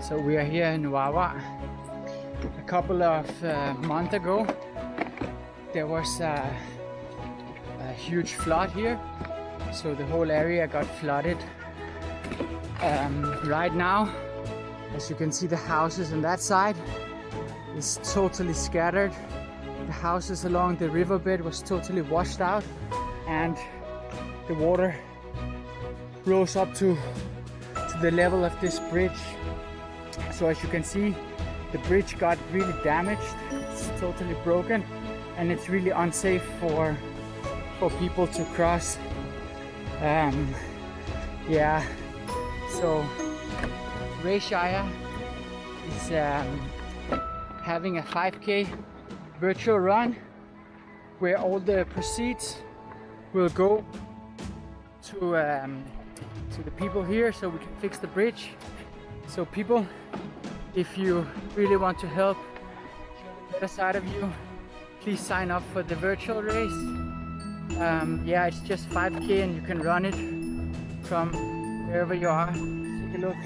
So we are here in Wawa. A couple of months ago there was a huge flood here, so the whole area got flooded. Right now, as you can see, the houses on that side is totally scattered. The houses along the riverbed was totally washed out, and the water rose up to the level of this bridge. So as you can see, the bridge got really damaged. It's totally broken, and it's really unsafe for people to cross. Yeah, so Rayshire is having a 5K virtual run where all the proceeds will go to the people here, so we can fix the bridge. So people, if you really want to help the other side of you, please sign up for the virtual race. Yeah, it's just 5K and you can run it from wherever you are. Take a look.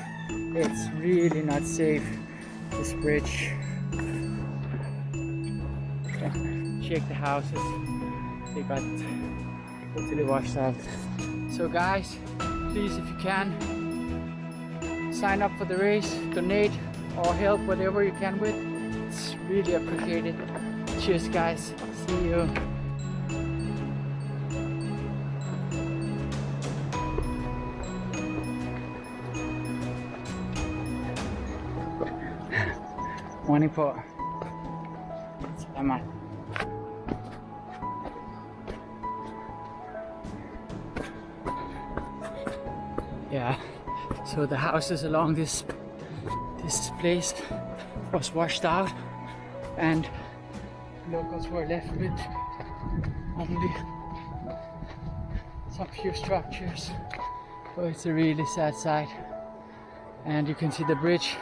It's really not safe, this bridge. Check the houses. They got totally washed out. So guys, please, if you can, sign up for the race, donate or help whatever you can with. It's really appreciated. Cheers guys, see you. Morning po. Salamat. Yeah, so the houses along this place was washed out, and locals were left with only some few structures. So it's a really sad sight. And you can see the bridge.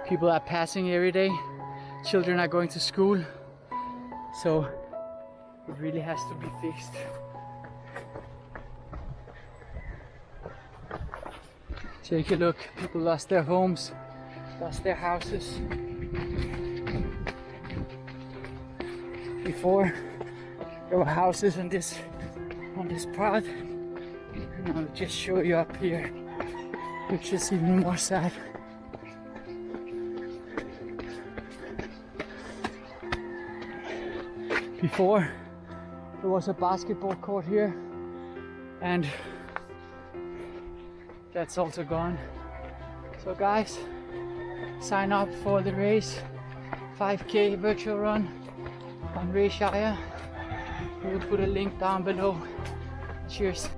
People are passing every day. Children are going to school. So it really has to be fixed. Take a look. People lost their homes, lost their houses. Before there were houses on this part, and I'll just show you up here, which is even more sad. Before there was a basketball court here, and that's also gone. So guys, sign up for the race, 5K virtual run on Rayshire. We will put a link down below. Cheers.